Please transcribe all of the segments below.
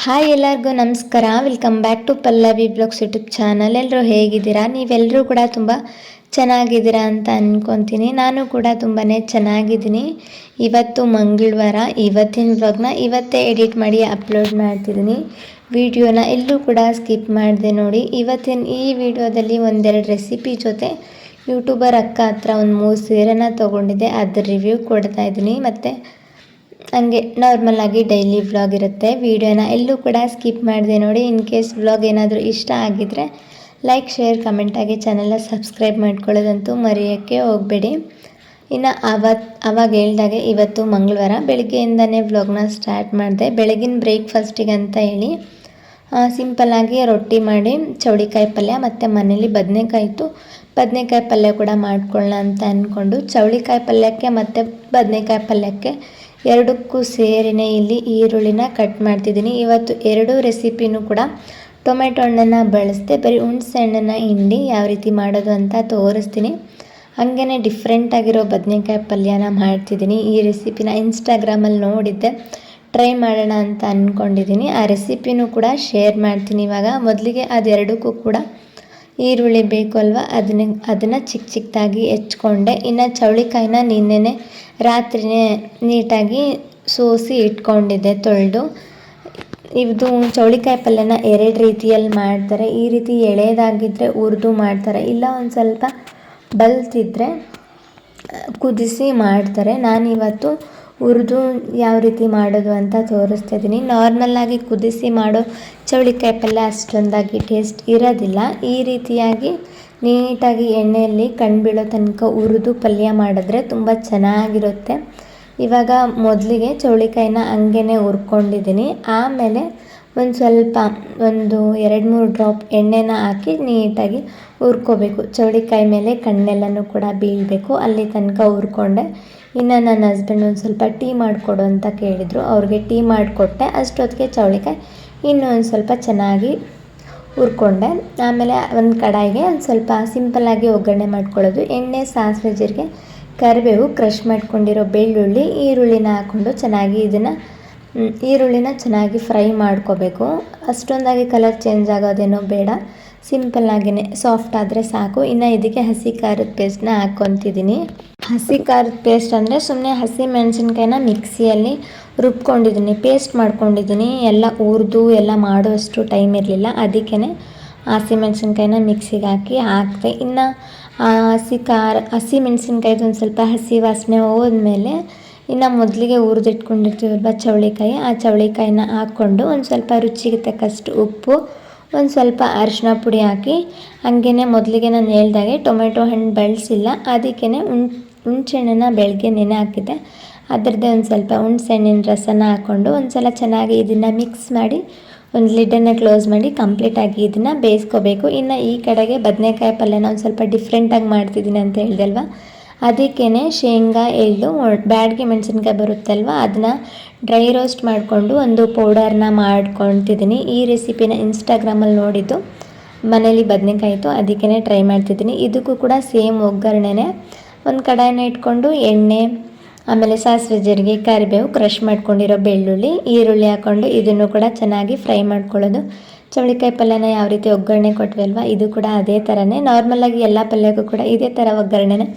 Hi ಎಲ್ಲರಿಗೂ ನಮಸ್ಕಾರ. Welcome back to Pallavi blogs YouTube channel. ಎಲ್ಲರೂ ಹೇಗಿದ್ದೀರಾ? ನೀವೆಲ್ಲರೂ ಕೂಡ ತುಂಬ ಚೆನ್ನಾಗಿದ್ದೀರಾ ಅಂತ ಅಂದ್ಕೊತೀನಿ. ನಾನು ಕೂಡ ತುಂಬಾ ಚೆನ್ನಾಗಿದ್ದೀನಿ. ಇವತ್ತು ಮಂಗಳವಾರ. ಇವತ್ತಿನ ವ್ಲಾಗ್ನ ಇವತ್ತೇ ಎಡಿಟ್ ಮಾಡಿ ಅಪ್ಲೋಡ್ ಮಾಡ್ತಿದ್ದೀನಿ. ವಿಡಿಯೋನ ಎಲ್ಲೂ ಕೂಡ ಸ್ಕಿಪ್ ಮಾಡಿದೆ ನೋಡಿ. ಇವತ್ತಿನ ಈ ವಿಡಿಯೋದಲ್ಲಿ ಒಂದೆರಡು ರೆಸಿಪಿ ಜೊತೆ ಯೂಟ್ಯೂಬರ್ ಅಕ್ಕ ಹತ್ರ ಒಂದು 3 ಸೀರೆನ ತೊಗೊಂಡಿದ್ದೆ, ಅದ್ರ ರಿವ್ಯೂ ಕೊಡ್ತಾ ಇದ್ದೀನಿ. ಮತ್ತು ಹಂಗೆ ನಾರ್ಮಲಾಗಿ ಡೈಲಿ ವ್ಲಾಗ್ ಇರುತ್ತೆ. ವಿಡಿಯೋನ ಎಲ್ಲೂ ಕೂಡ ಸ್ಕಿಪ್ ಮಾಡಿದೆ ನೋಡಿ. ಇನ್ ಕೇಸ್ ವ್ಲಾಗ್ ಏನಾದರೂ ಇಷ್ಟ ಆಗಿದ್ದರೆ ಲೈಕ್, ಶೇರ್, ಕಮೆಂಟಾಗಿ ಚಾನಲ್ನ ಸಬ್ಸ್ಕ್ರೈಬ್ ಮಾಡ್ಕೊಳ್ಳೋದಂತೂ ಮರೆಯೋಕ್ಕೆ ಹೋಗಬೇಡಿ. ಇನ್ನು ಅವಾಗ ಹೇಳ್ದಾಗೆ ಇವತ್ತು ಮಂಗಳವಾರ ಬೆಳಗ್ಗೆಯಿಂದನೇ ವ್ಲಾಗ್ನ ಸ್ಟಾರ್ಟ್ ಮಾಡಿದೆ. ಬೆಳಗಿನ ಬ್ರೇಕ್ಫಾಸ್ಟಿಗೆ ಅಂತ ಹೇಳಿ ಸಿಂಪಲ್ಲಾಗಿ ರೊಟ್ಟಿ ಮಾಡಿ ಚೌಳಿಕಾಯಿ ಪಲ್ಯ ಮತ್ತು ಮನೇಲಿ ಬದನೆಕಾಯಿ ಪಲ್ಯ ಕೂಡ ಮಾಡ್ಕೊಳ್ಳೋಣ ಅಂತ ಅಂದ್ಕೊಂಡು ಚೌಳಿಕಾಯಿ ಪಲ್ಯಕ್ಕೆ ಮತ್ತು ಬದನೆಕಾಯಿ ಪಲ್ಯಕ್ಕೆ ಎರಡಕ್ಕೂ ಸೇರಿನೇ ಇಲ್ಲಿ ಈರುಳ್ಳಿನ ಕಟ್ ಮಾಡ್ತಿದ್ದೀನಿ. ಇವತ್ತು ಎರಡೂ ರೆಸಿಪಿನೂ ಕೂಡ ಟೊಮೆಟೊ ಹಣ್ಣನ್ನು ಬಳಸ್ದೆ, ಬರೀ ಹುಣಸೆ ಹಣ್ಣನ್ನು ಹಿಂಡಿ ಯಾವ ರೀತಿ ಮಾಡೋದು ಅಂತ ತೋರಿಸ್ತೀನಿ. ಹಾಗೇ ಡಿಫ್ರೆಂಟಾಗಿರೋ ಬದನೆಕಾಯಿ ಪಲ್ಯನ ಮಾಡ್ತಿದ್ದೀನಿ. ಈ ರೆಸಿಪಿನ ಇನ್ಸ್ಟಾಗ್ರಾಮಲ್ಲಿ ನೋಡಿದ್ದೆ, ಟ್ರೈ ಮಾಡೋಣ ಅಂತ ಅಂದ್ಕೊಂಡಿದ್ದೀನಿ. ಆ ರೆಸಿಪಿನೂ ಕೂಡ ಶೇರ್ ಮಾಡ್ತೀನಿ. ಇವಾಗ ಮೊದಲಿಗೆ ಅದೆರಡಕ್ಕೂ ಕೂಡ ಈರುಳ್ಳಿ ಬೇಕು ಅಲ್ವಾ, ಅದನ್ನು ಚಿಕ್ಕದಾಗಿ ಹೆಚ್ಕೊಂಡೆ. ಇನ್ನು ಚೌಳಿಕಾಯಿನ ನಿನ್ನೆನೆ ರಾತ್ರಿನೇ ನೀಟಾಗಿ ಸೋಸಿ ಇಟ್ಕೊಂಡಿದ್ದೆ ತೊಳೆದು. ಇದು ಚೌಳಿಕಾಯಿ ಪಲ್ಯನ ಎರಡು ರೀತಿಯಲ್ಲಿ ಮಾಡ್ತಾರೆ. ಈ ರೀತಿ ಎಳೆದಾಗಿದ್ದರೆ ಹುರಿದು ಮಾಡ್ತಾರೆ, ಇಲ್ಲ ಒಂದು ಸ್ವಲ್ಪ ಬಲ್ತಿದ್ರೆ ಕುದಿಸಿ ಮಾಡ್ತಾರೆ. ನಾನಿವತ್ತು ಹುರಿದು ಯಾವ ರೀತಿ ಮಾಡೋದು ಅಂತ ತೋರಿಸ್ತಾ ಇದ್ದೀನಿ. ನಾರ್ಮಲ್ಲಾಗಿ ಕುದಿಸಿ ಮಾಡೋ ಚೌಳಿಕಾಯಿ ಪಲ್ಯ ಅಷ್ಟೊಂದಾಗಿ ಟೇಸ್ಟ್ ಇರೋದಿಲ್ಲ. ಈ ರೀತಿಯಾಗಿ ನೀಟಾಗಿ ಎಣ್ಣೆಯಲ್ಲಿ ಕಣ್ಬೀಳೋ ತನಕ ಹುರಿದು ಪಲ್ಯ ಮಾಡಿದ್ರೆ ತುಂಬ ಚೆನ್ನಾಗಿರುತ್ತೆ. ಇವಾಗ ಮೊದಲಿಗೆ ಚೌಳಿಕಾಯಿನ ಹಂಗೇ ಹುರ್ಕೊಂಡಿದ್ದೀನಿ. ಆಮೇಲೆ ಒಂದು ಸ್ವಲ್ಪ 2-3 ಡ್ರಾಪ್ ಎಣ್ಣೆನ ಹಾಕಿ ನೀಟಾಗಿ ಹುರ್ಕೋಬೇಕು. ಚೌಳಿಕಾಯಿ ಮೇಲೆ ಕಣ್ಣೆಲ್ಲನೂ ಕೂಡ ಬೀಳಬೇಕು, ಅಲ್ಲಿ ತನಕ ಹುರ್ಕೊಂಡೆ. ಇನ್ನು ನನ್ನ ಹಸ್ಬೆಂಡ್ ಒಂದು ಸ್ವಲ್ಪ ಟೀ ಮಾಡಿಕೊಡು ಅಂತ ಕೇಳಿದರು, ಅವ್ರಿಗೆ ಟೀ ಮಾಡಿಕೊಟ್ಟೆ. ಅಷ್ಟೊತ್ತಿಗೆ ಚೌಳಿಕಾಯಿ ಇನ್ನೂ ಒಂದು ಸ್ವಲ್ಪ ಚೆನ್ನಾಗಿ ಹುರ್ಕೊಂಡೆ. ಆಮೇಲೆ ಒಂದು ಕಡಾಯಿಗೆ ಒಂದು ಸ್ವಲ್ಪ ಸಿಂಪಲ್ಲಾಗಿ ಒಗ್ಗರಣೆ ಮಾಡ್ಕೊಳ್ಳೋದು. ಎಣ್ಣೆ, ಸಾಸಿವೆ, ಜೀರಿಗೆ, ಕರಿಬೇವು, ಕ್ರಷ್ ಮಾಡ್ಕೊಂಡಿರೋ ಬೆಳ್ಳುಳ್ಳಿ, ಈರುಳ್ಳಿನ ಹಾಕ್ಕೊಂಡು ಈರುಳ್ಳಿನ ಚೆನ್ನಾಗಿ ಫ್ರೈ ಮಾಡ್ಕೋಬೇಕು. ಅಷ್ಟೊಂದಾಗಿ ಕಲರ್ ಚೇಂಜ್ ಆಗೋದೇನೋ ಬೇಡ, ಸಿಂಪಲ್ಲಾಗಿಯೇ ಸಾಫ್ಟ್ ಆದರೆ ಸಾಕು. ಇನ್ನು ಇದಕ್ಕೆ ಹಸಿ ಖಾರದ ಪೇಸ್ಟ್ನ ಹಾಕ್ಕೊತಿದ್ದೀನಿ. ಹಸಿ ಖಾರದ ಪೇಸ್ಟ್ ಅಂದರೆ ಸುಮ್ಮನೆ ಹಸಿ ಮೆಣಸಿನ್ಕಾಯಿನ ಮಿಕ್ಸಿಯಲ್ಲಿ ರುಬ್ಕೊಂಡಿದ್ದೀನಿ, ಪೇಸ್ಟ್ ಮಾಡ್ಕೊಂಡಿದ್ದೀನಿ. ಎಲ್ಲ ಹುರಿದು ಎಲ್ಲ ಮಾಡೋಷ್ಟು ಟೈಮ್ ಇರಲಿಲ್ಲ, ಅದಕ್ಕೇ ಹಸಿ ಮೆಣಸಿನ್ಕಾಯಿನ ಮಿಕ್ಸಿಗೆ ಹಾಕಿದೆ. ಇನ್ನು ಹಸಿ ಮೆಣಸಿನ್ಕಾಯ್ದು ಒಂದು ಸ್ವಲ್ಪ ಹಸಿ ವಾಸನೆ ಹೋದ್ಮೇಲೆ ಇನ್ನು ಮೊದಲಿಗೆ ಹುರಿದಿಟ್ಕೊಂಡಿರ್ತೀವಲ್ವ ಚೌಳಿಕಾಯಿ, ಆ ಚೌಳಿಕಾಯಿನ ಹಾಕ್ಕೊಂಡು ಒಂದು ಸ್ವಲ್ಪ ರುಚಿಗೆ ತಕ್ಕಷ್ಟು ಉಪ್ಪು, ಒಂದು ಸ್ವಲ್ಪ ಅರಿಶಿನ ಪುಡಿ ಹಾಕಿ ಹಾಗೇ ಮೊದಲಿಗೆ ನಾನು ಹೇಳ್ದಾಗೆ ಟೊಮೆಟೊ ಹಣ್ಣು ಬಳಸಿಲ್ಲ, ಅದಕ್ಕೇ ಹುಣಸೆ ಹಣ್ಣನ್ನು ಬೆಳಗ್ಗೆ ನೆನೆ ಹಾಕಿದ್ದೆ. ಅದರದ್ದೇ ಒಂದು ಸ್ವಲ್ಪ ಹುಣಸೆ ಹಣ್ಣಿನ ರಸನ ಹಾಕ್ಕೊಂಡು ಒಂದು ಸಲ ಚೆನ್ನಾಗಿ ಇದನ್ನು ಮಿಕ್ಸ್ ಮಾಡಿ ಒಂದು ಲಿಡ್ಡನ್ನು ಕ್ಲೋಸ್ ಮಾಡಿ ಕಂಪ್ಲೀಟಾಗಿ ಇದನ್ನು ಬೇಯಿಸ್ಕೋಬೇಕು. ಇನ್ನು ಈ ಕಡೆಗೆ ಬದನೆಕಾಯಿ ಪಲ್ಯನ ಒಂದು ಸ್ವಲ್ಪ ಡಿಫ್ರೆಂಟಾಗಿ ಮಾಡ್ತಿದ್ದೀನಿ ಅಂತ ಹೇಳ್ದಲ್ವ, ಅದಕ್ಕೇ ಶೇಂಗಾ, ಎಳ್ಳು, ಬ್ಯಾಡಗಿ ಮೆಣಸಿನ್ಕಾಯಿ ಬರುತ್ತಲ್ವ, ಅದನ್ನು ಡ್ರೈ ರೋಸ್ಟ್ ಮಾಡಿಕೊಂಡು ಒಂದು ಪೌಡರ್ನ ಮಾಡ್ಕೊತಿದ್ದೀನಿ. ಈ ರೆಸಿಪಿನ ಇನ್ಸ್ಟಾಗ್ರಾಮಲ್ಲಿ ನೋಡಿದ್ದು, ಮನೇಲಿ ಬದನೆಕಾಯಿ ಇತ್ತು, ಅದಕ್ಕೇ ಟ್ರೈ ಮಾಡ್ತಿದ್ದೀನಿ. ಇದಕ್ಕೂ ಕೂಡ ಸೇಮ್ ಒಗ್ಗರಣೆನೇ. ಒಂದು ಕಡಾಯಿನ ಇಟ್ಕೊಂಡು ಎಣ್ಣೆ, ಆಮೇಲೆ ಸಾಸಿವೆ, ಜೀರಿಗೆ, ಕರಿಬೇವು, ಕ್ರಷ್ ಮಾಡ್ಕೊಂಡಿರೋ ಬೆಳ್ಳುಳ್ಳಿ, ಈರುಳ್ಳಿ ಹಾಕ್ಕೊಂಡು ಇದನ್ನು ಕೂಡ ಚೆನ್ನಾಗಿ ಫ್ರೈ ಮಾಡ್ಕೊಳ್ಳೋದು. ಚೌಳಿಕಾಯಿ ಪಲ್ಯನ ಯಾವ ರೀತಿ ಒಗ್ಗರಣೆ ಕೊಟ್ವಿ ಅಲ್ವಾ, ಇದು ಕೂಡ ಅದೇ ಥರನೇ. ನಾರ್ಮಲಾಗಿ ಎಲ್ಲ ಪಲ್ಯಕ್ಕೂ ಕೂಡ ಇದೇ ಥರ ಒಗ್ಗರಣೆನೇ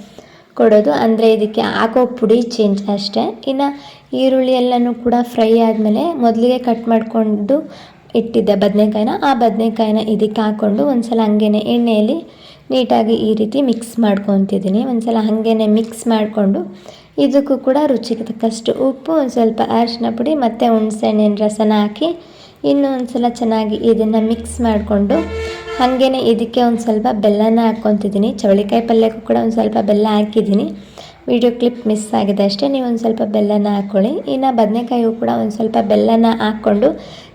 ಕೊಡೋದು, ಅಂದರೆ ಇದಕ್ಕೆ ಹಾಕೋ ಪುಡಿ ಚೇಂಜ್ ಅಷ್ಟೇ. ಇನ್ನು ಈರುಳ್ಳಿ ಎಲ್ಲನೂ ಕೂಡ ಫ್ರೈ ಆದಮೇಲೆ ಮೊದಲಿಗೆ ಕಟ್ ಮಾಡಿಕೊಂಡು ಇಟ್ಟಿದ್ದೆ ಬದನೆಕಾಯಿನ, ಆ ಬದನೆಕಾಯಿನ ಇದಕ್ಕೆ ಹಾಕ್ಕೊಂಡು ಒಂದು ಸಲ ಹಾಗೇ ಎಣ್ಣೆಯಲ್ಲಿ ನೀಟಾಗಿ ಈ ರೀತಿ ಮಿಕ್ಸ್ ಮಾಡ್ಕೊತಿದ್ದೀನಿ. ಒಂದು ಸಲ ಹಾಗೇ ಮಿಕ್ಸ್ ಮಾಡಿಕೊಂಡು ಇದಕ್ಕೂ ಕೂಡ ರುಚಿಗೆ ತಕ್ಕಷ್ಟು ಉಪ್ಪು, ಒಂದು ಸ್ವಲ್ಪ ಅರಿಶಿನ ಪುಡಿ ಮತ್ತು ಹುಣಸೆ ಹಣ್ಣಿನ ರಸನ ಹಾಕಿ ಇನ್ನೂ ಒಂದು ಸಲ ಚೆನ್ನಾಗಿ ಇದನ್ನು ಮಿಕ್ಸ್ ಮಾಡಿಕೊಂಡು ಹಾಗೇ ಇದಕ್ಕೆ ಒಂದು ಸ್ವಲ್ಪ ಬೆಲ್ಲನ ಹಾಕ್ಕೊತಿದ್ದೀನಿ. ಚೌಳಿಕಾಯಿ ಪಲ್ಯಕ್ಕೂ ಕೂಡ ಒಂದು ಸ್ವಲ್ಪ ಬೆಲ್ಲ ಹಾಕಿದ್ದೀನಿ, ವಿಡಿಯೋ ಕ್ಲಿಪ್ ಮಿಸ್ ಆಗಿದೆ ಅಷ್ಟೇ, ನೀವು ಒಂದು ಸ್ವಲ್ಪ ಬೆಲ್ಲನ ಹಾಕ್ಕೊಳ್ಳಿ. ಇನ್ನು ಬದನೆಕಾಯಿಗೂ ಕೂಡ ಒಂದು ಸ್ವಲ್ಪ ಬೆಲ್ಲನ ಹಾಕ್ಕೊಂಡು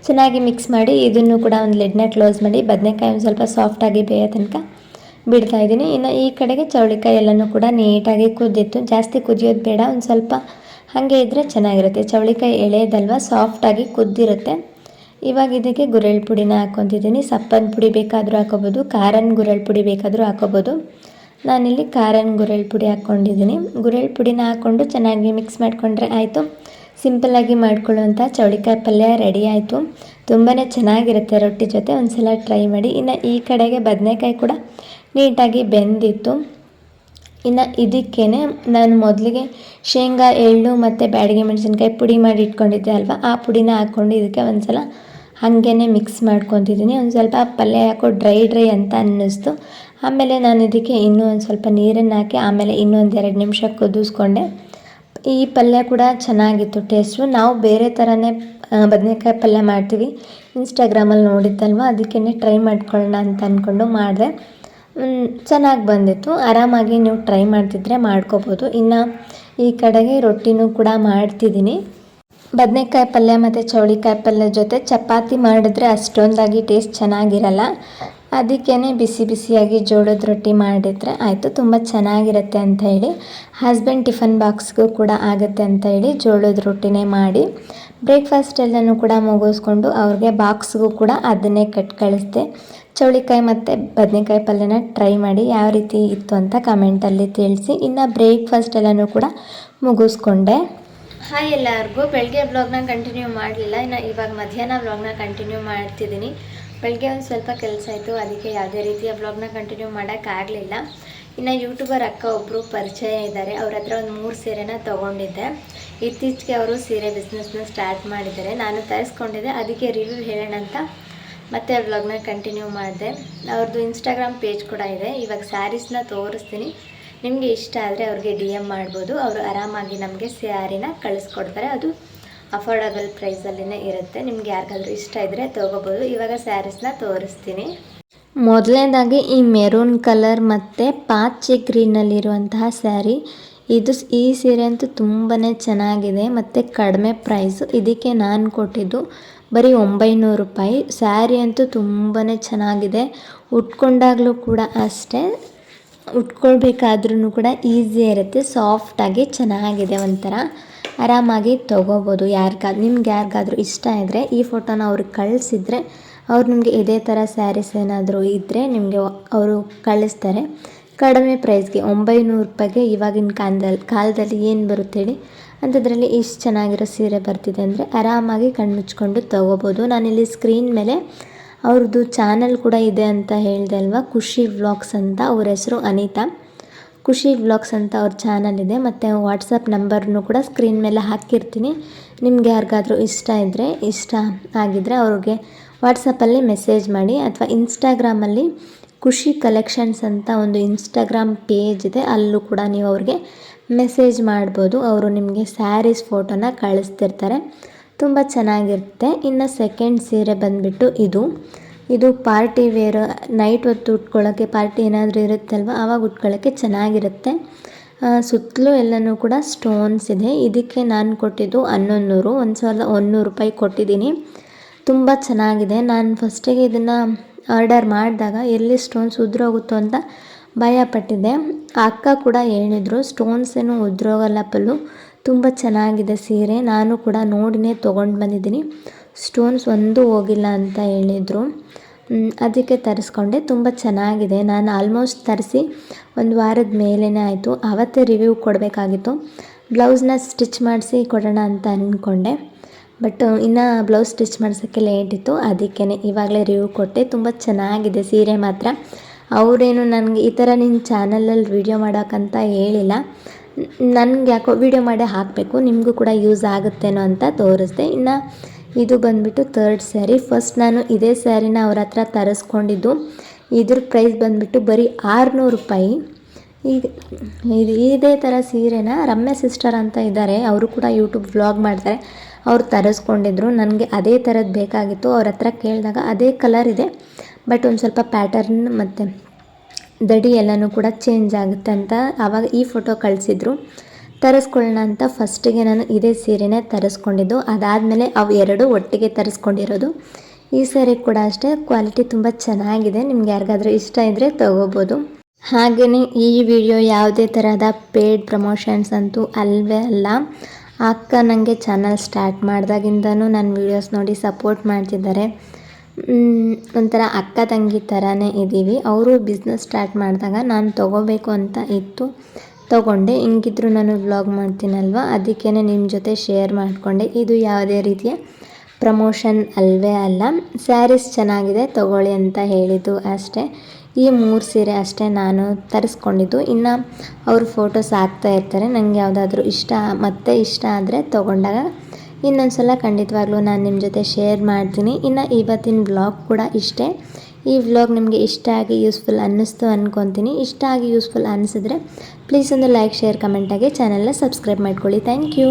ಚೆನ್ನಾಗಿ ಮಿಕ್ಸ್ ಮಾಡಿ ಇದನ್ನು ಕೂಡ ಒಂದು ಲಿಡ್ನ ಕ್ಲೋಸ್ ಮಾಡಿ ಬದನೆಕಾಯಿ ಒಂದು ಸ್ವಲ್ಪ ಸಾಫ್ಟಾಗಿ ಬೇಯೋ ತನಕ ಬಿಡ್ತಾಯಿದ್ದೀನಿ. ಇನ್ನು ಈ ಕಡೆಗೆ ಚೌಳಿಕಾಯಿ ಎಲ್ಲನೂ ಕೂಡ ನೀಟಾಗಿ ಕುದ್ದಿತ್ತು, ಜಾಸ್ತಿ ಕುದಿಯೋದು ಬೇಡ, ಒಂದು ಸ್ವಲ್ಪ ಹಾಗೆ ಇದ್ದರೆ ಚೆನ್ನಾಗಿರುತ್ತೆ. ಚೌಳಿಕಾಯಿ ಎಳೆದಲ್ವ, ಸಾಫ್ಟಾಗಿ ಕುದ್ದಿರುತ್ತೆ. ಇವಾಗ ಇದಕ್ಕೆ ಗುರೆಳ್ ಪುಡಿನ ಹಾಕ್ಕೊತಿದ್ದೀನಿ. ಸಪ್ಪನ ಪುಡಿ ಬೇಕಾದರೂ ಹಾಕೋಬೋದು, ಖಾರನ ಗುರೆಳ್ ಪುಡಿ ಬೇಕಾದರೂ ಹಾಕೋಬೋದು. ನಾನಿಲ್ಲಿ ಖಾರನ ಗುರೆಳ್ ಪುಡಿ ಹಾಕ್ಕೊಂಡಿದ್ದೀನಿ. ಗುರೆಳ್ ಪುಡಿನ ಹಾಕ್ಕೊಂಡು ಚೆನ್ನಾಗಿ ಮಿಕ್ಸ್ ಮಾಡಿಕೊಂಡ್ರೆ ಆಯಿತು. ಸಿಂಪಲ್ಲಾಗಿ ಮಾಡ್ಕೊಳ್ಳುವಂಥ ಚೌಳಿಕಾಯಿ ಪಲ್ಯ ರೆಡಿ ಆಯಿತು. ತುಂಬಾ ಚೆನ್ನಾಗಿರುತ್ತೆ ರೊಟ್ಟಿ ಜೊತೆ, ಒಂದು ಸಲ ಟ್ರೈ ಮಾಡಿ. ಇನ್ನು ಈ ಕಡೆಗೆ ಬದನೆಕಾಯಿ ಕೂಡ ನೀಟಾಗಿ ಬೆಂದಿತ್ತು. ಇನ್ನು ಇದಕ್ಕೇ ನಾನು ಮೊದಲಿಗೆ ಶೇಂಗಾ, ಎಳ್ಳು ಮತ್ತು ಬ್ಯಾಡಗಿ ಮೆಣಸಿನ್ಕಾಯಿ ಪುಡಿ ಮಾಡಿ ಇಟ್ಕೊಂಡಿದ್ದೆ ಅಲ್ವಾ, ಆ ಪುಡಿನ ಹಾಕ್ಕೊಂಡು ಇದಕ್ಕೆ ಒಂದು ಸಲ ಹಾಗೇ ಮಿಕ್ಸ್ ಮಾಡ್ಕೊತಿದ್ದೀನಿ. ಒಂದು ಸ್ವಲ್ಪ ಪಲ್ಯ ಯಾಕೋ ಡ್ರೈ ಅಂತ ಅನ್ನಿಸ್ತು. ಆಮೇಲೆ ನಾನು ಇದಕ್ಕೆ ಇನ್ನೂ ಒಂದು ಸ್ವಲ್ಪ ನೀರನ್ನು ಹಾಕಿ ಆಮೇಲೆ ಇನ್ನೊಂದು 2 ನಿಮಿಷ ಕುದಿಸ್ಕೊಂಡೆ. ಈ ಪಲ್ಯ ಕೂಡ ಚೆನ್ನಾಗಿತ್ತು ಟೇಸ್ಟು. ನಾವು ಬೇರೆ ಥರನೇ ಬದನೆಕಾಯಿ ಪಲ್ಯ ಮಾಡ್ತೀವಿ, ಇನ್ಸ್ಟಾಗ್ರಾಮಲ್ಲಿ ನೋಡಿದ್ದಲ್ವ, ಅದಕ್ಕೇ ಟ್ರೈ ಮಾಡ್ಕೊಳ್ಳೋಣ ಅಂತ ಅಂದ್ಕೊಂಡು ಮಾಡಿದೆ. ಚೆನ್ನಾಗಿ ಬಂದಿತ್ತು. ಆರಾಮಾಗಿ ನೀವು ಟ್ರೈ ಮಾಡ್ತಿದ್ರೆ ಮಾಡ್ಕೋಬೋದು. ಇನ್ನು ಈ ಕಡೆಗೆ ರೊಟ್ಟಿನೂ ಕೂಡ ಮಾಡ್ತಿದ್ದೀನಿ. ಬದನೆಕಾಯಿ ಪಲ್ಯ ಮತ್ತು ಚೌಳಿಕಾಯಿ ಪಲ್ಯ ಜೊತೆ ಚಪಾತಿ ಮಾಡಿದ್ರೆ ಅಷ್ಟೊಂದಾಗಿ ಟೇಸ್ಟ್ ಚೆನ್ನಾಗಿರಲ್ಲ. ಅದಕ್ಕೇ ಬಿಸಿ ಬಿಸಿಯಾಗಿ ಜೋಳದ ರೊಟ್ಟಿ ಮಾಡಿದರೆ ಆಯಿತು, ತುಂಬ ಚೆನ್ನಾಗಿರುತ್ತೆ ಅಂತ ಹೇಳಿ, ಹಸ್ಬೆಂಡ್ ಟಿಫನ್ ಬಾಕ್ಸ್ಗೂ ಕೂಡ ಆಗುತ್ತೆ ಅಂತ ಹೇಳಿ ಜೋಳದ ರೊಟ್ಟಿನೇ ಮಾಡಿ ಬ್ರೇಕ್ಫಾಸ್ಟ್ ಎಲ್ಲನೂ ಕೂಡ ಮುಗಿಸ್ಕೊಂಡು ಅವ್ರಿಗೆ ಬಾಕ್ಸ್ಗೂ ಕೂಡ ಅದನ್ನೇ ಕಟ್ ಕಳಿಸ್ದೆ. ಚೌಳಿಕಾಯಿ ಮತ್ತು ಬದನೆಕಾಯಿ ಪಲ್ಯನ ಟ್ರೈ ಮಾಡಿ ಯಾವ ರೀತಿ ಇತ್ತು ಅಂತ ಕಮೆಂಟಲ್ಲಿ ತಿಳಿಸಿ. ಇನ್ನು ಬ್ರೇಕ್ಫಾಸ್ಟ್ ಎಲ್ಲನೂ ಕೂಡ ಮುಗಿಸ್ಕೊಂಡೆ. ಹಾಯ್ ಎಲ್ಲರಿಗೂ. ಬೆಳಗ್ಗೆ ವ್ಲಾಗ್ನ ಕಂಟಿನ್ಯೂ ಮಾಡಲಿಲ್ಲ, ಇನ್ನು ಇವಾಗ ಮಧ್ಯಾಹ್ನ ವ್ಲಾಗ್ನ ಕಂಟಿನ್ಯೂ ಮಾಡ್ತಿದ್ದೀನಿ. ಬೆಳಗ್ಗೆ ಒಂದು ಸ್ವಲ್ಪ ಕೆಲಸ ಇತ್ತು, ಅದಕ್ಕೆ ಯಾವುದೇ ರೀತಿಯ ವ್ಲಾಗ್ನ ಕಂಟಿನ್ಯೂ ಮಾಡೋಕ್ಕಾಗಲಿಲ್ಲ. ಇನ್ನು ಯೂಟ್ಯೂಬರ್ ಅಕ್ಕ ಒಬ್ಬರು ಪರಿಚಯ ಇದ್ದಾರೆ, ಅವ್ರ ಹತ್ರ ಒಂದು 3 ಸೀರೆನ ತೊಗೊಂಡಿದ್ದೆ. ಇತ್ತೀಚೆಗೆ ಅವರು ಸೀರೆ ಬಿಸ್ನೆಸ್ನ ಸ್ಟಾರ್ಟ್ ಮಾಡಿದ್ದಾರೆ, ನಾನು ತರಿಸ್ಕೊಂಡಿದ್ದೆ. ಅದಕ್ಕೆ ರಿವ್ಯೂ ಹೇಳೋಣ ಅಂತ ಮತ್ತೆ ವ್ಲಾಗ್ನ ಕಂಟಿನ್ಯೂ ಮಾಡಿದೆ. ಅವ್ರದ್ದು ಇನ್ಸ್ಟಾಗ್ರಾಮ್ ಪೇಜ್ ಕೂಡ ಇದೆ. ಇವಾಗ ಸ್ಯಾರೀಸ್ನ ತೋರಿಸ್ತೀನಿ, ನಿಮಗೆ ಇಷ್ಟ ಆದರೆ ಅವ್ರಿಗೆ DM ಮಾಡ್ಬೋದು. ಅವರು ಆರಾಮಾಗಿ ನಮಗೆ ಸ್ಯಾರಿನ ಕಳಿಸ್ಕೊಡ್ತಾರೆ. ಅದು ಅಫೋರ್ಡಬಲ್ ಪ್ರೈಸಲ್ಲೇ ಇರುತ್ತೆ. ನಿಮ್ಗೆ ಯಾರಿಗಾದ್ರೂ ಇಷ್ಟ ಇದ್ದರೆ ತೊಗೋಬೋದು. ಇವಾಗ ಸ್ಯಾರೀಸ್ನ ತೋರಿಸ್ತೀನಿ. ಮೊದಲನೇದಾಗಿ ಈ ಮೆರೂನ್ ಕಲರ್ ಮತ್ತು ಪಾಚಿ ಗ್ರೀನಲ್ಲಿರುವಂತಹ ಸ್ಯಾರಿ, ಈ ಸೀರೆ ಅಂತೂ ತುಂಬಾ ಚೆನ್ನಾಗಿದೆ ಮತ್ತು ಕಡಿಮೆ ಪ್ರೈಸು. ಇದಕ್ಕೆ ನಾನು ಕೊಟ್ಟಿದ್ದು ಬರೀ 900 ರೂಪಾಯಿ. ಸ್ಯಾರಿ ಅಂತೂ ತುಂಬಾ ಚೆನ್ನಾಗಿದೆ, ಉಟ್ಕೊಂಡಾಗಲೂ ಕೂಡ ಅಷ್ಟೇ, ಉಟ್ಕೊಳ್ಬೇಕಾದ್ರೂ ಕೂಡ ಈಸಿ ಇರುತ್ತೆ, ಸಾಫ್ಟಾಗಿ ಚೆನ್ನಾಗಿದೆ, ಒಂಥರ ಆರಾಮಾಗಿ ತೊಗೋಬೋದು. ನಿಮ್ಗೆ ಯಾರಿಗಾದ್ರೂ ಇಷ್ಟ ಇದ್ದರೆ ಈ ಫೋಟೋನ ಅವ್ರಿಗೆ ಕಳಿಸಿದ್ರೆ ಅವ್ರು ನಿಮಗೆ ಇದೇ ಥರ ಸ್ಯಾರೀಸ್ ಏನಾದರೂ ಇದ್ದರೆ ನಿಮಗೆ ಅವರು ಕಳಿಸ್ತಾರೆ ಕಡಿಮೆ ಪ್ರೈಸ್ಗೆ. 900 ರೂಪಾಯಿಗೆ ಇವಾಗಿನ ಕಾಲದಲ್ಲಿ ಏನು ಬರುತ್ತೆ ಹೇಳಿ, ಅಂಥದ್ರಲ್ಲಿ ಇಷ್ಟು ಚೆನ್ನಾಗಿರೋ ಸೀರೆ ಬರ್ತಿದೆ ಅಂದರೆ ಆರಾಮಾಗಿ ಕಣ್ಮುಚ್ಕೊಂಡು ತೊಗೋಬೋದು. ನಾನಿಲ್ಲಿ ಸ್ಕ್ರೀನ್ ಮೇಲೆ ಅವ್ರದ್ದು ಚಾನಲ್ ಕೂಡ ಇದೆ ಅಂತ ಹೇಳಿದೆ ಅಲ್ವಾ, ಖುಷಿ ವ್ಲಾಗ್ಸ್ ಅಂತ. ಅವ್ರ ಹೆಸರು ಅನಿತಾ. ಖುಷಿ ವ್ಲಾಗ್ಸ್ ಅಂತ ಅವ್ರ ಚಾನಲ್ ಇದೆ. ಮತ್ತು ವಾಟ್ಸಪ್ ನಂಬರ್ನು ಕೂಡ ಸ್ಕ್ರೀನ್ ಮೇಲೆ ಹಾಕಿರ್ತೀನಿ. ನಿಮ್ಗೆ ಯಾರಿಗಾದ್ರೂ ಇಷ್ಟ ಆಗಿದ್ದರೆ ಅವ್ರಿಗೆ ವಾಟ್ಸಪ್ಪಲ್ಲಿ ಮೆಸೇಜ್ ಮಾಡಿ, ಅಥವಾ ಇನ್ಸ್ಟಾಗ್ರಾಮಲ್ಲಿ ಖುಷಿ ಕಲೆಕ್ಷನ್ಸ್ ಅಂತ ಒಂದು ಇನ್ಸ್ಟಾಗ್ರಾಮ್ ಪೇಜ್ ಇದೆ, ಅಲ್ಲೂ ಕೂಡ ನೀವು ಅವ್ರಿಗೆ ಮೆಸೇಜ್ ಮಾಡ್ಬೋದು. ಅವರು ನಿಮಗೆ ಸ್ಯಾರೀಸ್ ಫೋಟೋನ ಕಳಿಸ್ತಿರ್ತಾರೆ, ತುಂಬ ಚೆನ್ನಾಗಿರುತ್ತೆ. ಇನ್ನು ಸೆಕೆಂಡ್ ಸೀರೆ ಬಂದುಬಿಟ್ಟು ಇದು ಪಾರ್ಟಿ ವೇರ್, ನೈಟ್ ಹೊತ್ತು ಉಟ್ಕೊಳ್ಳೋಕ್ಕೆ, ಪಾರ್ಟಿ ಏನಾದರೂ ಇರುತ್ತಲ್ವ ಆವಾಗ ಉಟ್ಕೊಳ್ಳೋಕ್ಕೆ ಚೆನ್ನಾಗಿರುತ್ತೆ. ಸುತ್ತಲೂ ಎಲ್ಲನೂ ಕೂಡ ಸ್ಟೋನ್ಸ್ ಇದೆ. ಇದಕ್ಕೆ ನಾನು ಕೊಟ್ಟಿದ್ದು 1100 ರೂಪಾಯಿ ಕೊಟ್ಟಿದ್ದೀನಿ. ತುಂಬ ಚೆನ್ನಾಗಿದೆ. ನಾನು ಫಸ್ಟಿಗೆ ಇದನ್ನು ಆರ್ಡರ್ ಮಾಡಿದಾಗ ಎಲ್ಲಿ ಸ್ಟೋನ್ಸ್ ಉದುರೋಗುತ್ತೋ ಅಂತ ಭಯಪಟ್ಟಿದ್ದೆ. ಅಕ್ಕ ಕೂಡ ಹೇಳಿದರು ಸ್ಟೋನ್ಸ್ ಏನು ಉದುರೋಗಲ್ಲ ಪಲ್ಲು, ತುಂಬ ಚೆನ್ನಾಗಿದೆ ಸೀರೆ. ನಾನು ಕೂಡ ನೋಡಿನೇ ತೊಗೊಂಡು ಬಂದಿದ್ದೀನಿ, ಸ್ಟೋನ್ಸ್ ಒಂದೂ ಹೋಗಿಲ್ಲ ಅಂತ ಹೇಳಿದರು. ಅದಕ್ಕೆ ತರಿಸ್ಕೊಂಡೆ. ತುಂಬ ಚೆನ್ನಾಗಿದೆ. ನಾನು ಆಲ್ಮೋಸ್ಟ್ ತರಿಸಿ 1 ವಾರದ ಮೇಲೇ ಆಯಿತು. ಆವತ್ತೇ ರಿವ್ಯೂ ಕೊಡಬೇಕಾಗಿತ್ತು. ಬ್ಲೌಸ್ನ ಸ್ಟಿಚ್ ಮಾಡಿಸಿ ಕೊಡೋಣ ಅಂತ ಅಂದ್ಕೊಂಡೆ, ಬಟ್ ಇನ್ನು ಬ್ಲೌಸ್ ಸ್ಟಿಚ್ ಮಾಡ್ಸೋಕ್ಕೆ ಲೇಟ್ ಇತ್ತು. ಅದಕ್ಕೇ ಇವಾಗಲೇ ರಿವ್ಯೂ ಕೊಟ್ಟೆ. ತುಂಬ ಚೆನ್ನಾಗಿದೆ ಸೀರೆ ಮಾತ್ರ. ಅವರೇನು ನನಗೆ ಈ ಥರ ನಿನ್ನ ಚಾನಲಲ್ಲಿ ವೀಡಿಯೋ ಮಾಡೋಕ್ಕಂತ ಹೇಳಿಲ್ಲ, ನನಗೆ ಯಾಕೋ ವೀಡಿಯೋ ಮಾಡೇ ಹಾಕಬೇಕು, ನಿಮಗೂ ಕೂಡ ಯೂಸ್ ಆಗುತ್ತೇನೋ ಅಂತ ತೋರಿಸ್ದೆ. ಇನ್ನು ಇದು ಬಂದುಬಿಟ್ಟು 3rd ಸ್ಯಾರಿ. ಫಸ್ಟ್ ನಾನು ಇದೇ ಸ್ಯಾರಿನ ಅವ್ರ ಹತ್ರ ತರಿಸ್ಕೊಂಡಿದ್ದು. ಇದ್ರ ಪ್ರೈಸ್ ಬಂದುಬಿಟ್ಟು ಬರೀ 600 ರೂಪಾಯಿ. ಈಗ ಇದೇ ಥರ ಸೀರೆನ ರಮ್ಯಾ ಸಿಸ್ಟರ್ ಅಂತ ಇದ್ದಾರೆ, ಅವರು ಕೂಡ ಯೂಟ್ಯೂಬ್ ವ್ಲಾಗ್ ಮಾಡ್ತಾರೆ, ಅವ್ರು ತರಿಸ್ಕೊಂಡಿದ್ರು. ನನಗೆ ಅದೇ ಥರದ್ದು ಬೇಕಾಗಿತ್ತು. ಅವ್ರ ಹತ್ರ ಕೇಳಿದಾಗ ಅದೇ ಕಲರ್ ಇದೆ, ಬಟ್ ಒಂದು ಸ್ವಲ್ಪ ಪ್ಯಾಟರ್ನ್ ಮತ್ತು ದಡಿ ಎಲ್ಲನೂ ಕೂಡ ಚೇಂಜ್ ಆಗುತ್ತೆ ಅಂತ ಆವಾಗ ಈ ಫೋಟೋ ಕಳಿಸಿದ್ರು. ತರಿಸ್ಕೊಳ್ಳೋಣ ಅಂತ ಫಸ್ಟಿಗೆ ನಾನು ಇದೇ ಸೀರೆನೇ ತರಿಸ್ಕೊಂಡಿದ್ದು. ಅದಾದಮೇಲೆ ಅವು 2 ಒಟ್ಟಿಗೆ ತರಿಸ್ಕೊಂಡಿರೋದು. ಈ ಸೀರೆ ಕೂಡ ಅಷ್ಟೇ, ಕ್ವಾಲಿಟಿ ತುಂಬ ಚೆನ್ನಾಗಿದೆ. ನಿಮ್ಗೆ ಯಾರಿಗಾದ್ರೂ ಇಷ್ಟ ಇದ್ದರೆ ತೊಗೋಬೋದು. ಹಾಗೆಯೇ ಈ ವಿಡಿಯೋ ಯಾವುದೇ ಥರದ ಪೇಯ್ಡ್ ಪ್ರಮೋಷನ್ಸ್ ಅಂತೂ ಅಲ್ಲವೇ ಅಲ್ಲ. ಅಕ್ಕ ನನಗೆ ಚಾನಲ್ ಸ್ಟಾರ್ಟ್ ಮಾಡಿದಾಗಿಂದನೂ ನನ್ನ ವೀಡಿಯೋಸ್ ನೋಡಿ ಸಪೋರ್ಟ್ ಮಾಡ್ತಿದ್ದಾರೆ. ಒಂಥರ ಅಕ್ಕ ತಂಗಿ ಥರನೇ ಇದ್ದೀವಿ. ಅವರು ಬಿಸ್ನೆಸ್ ಸ್ಟಾರ್ಟ್ ಮಾಡಿದಾಗ ನಾನು ತೊಗೋಬೇಕು ಅಂತ ಇತ್ತು, ತೊಗೊಂಡೆ. ಹಿಂಗಿದ್ರು ನಾನು ವ್ಲಾಗ್ ಮಾಡ್ತೀನಲ್ವ, ಅದಕ್ಕೇ ನಿಮ್ಮ ಜೊತೆ ಶೇರ್ ಮಾಡಿಕೊಂಡೆ. ಇದು ಯಾವುದೇ ರೀತಿಯ ಪ್ರಮೋಷನ್ ಅಲ್ಲವೇ ಅಲ್ಲ. ಸ್ಯಾರೀಸ್ ಚೆನ್ನಾಗಿದೆ ತೊಗೊಳ್ಳಿ ಅಂತ ಹೇಳಿದ್ದು ಅಷ್ಟೇ. ಈ 3 ಸೀರೆ ಅಷ್ಟೇ ನಾನು ತರಿಸ್ಕೊಂಡಿದ್ದು. ಇನ್ನು ಅವರು ಫೋಟೋಸ್ ಹಾಕ್ತಾ ಇರ್ತಾರೆ. ನನಗೆ ಯಾವುದಾದ್ರೂ ಇಷ್ಟ ಆದರೆ ತೊಗೊಂಡಾಗ ಇನ್ನೊಂದು ಸಲ ಖಂಡಿತವಾಗ್ಲೂ ನಾನು ನಿಮ್ಮ ಜೊತೆ ಶೇರ್ ಮಾಡ್ತೀನಿ. ಇನ್ನು ಇವತ್ತಿನ ವ್ಲಾಗ್ ಕೂಡ ಇಷ್ಟೇ. ಈ ವ್ಲಾಗ್ ನಿಮಗೆ ಇಷ್ಟ ಆಗಿ ಯೂಸ್ಫುಲ್ ಅನ್ನಿಸ್ತು ಅಂದ್ಕೊತೀನಿ. ಇಷ್ಟ ಆಗಿ ಯೂಸ್ಫುಲ್ ಅನ್ನಿಸಿದ್ರೆ ಪ್ಲೀಸ್ ಒಂದು ಲೈಕ್, ಶೇರ್, ಕಮೆಂಟಾಗಿ ಚಾನಲ್ನ ಸಬ್ಸ್ಕ್ರೈಬ್ ಮಾಡ್ಕೊಳ್ಳಿ. Thank you.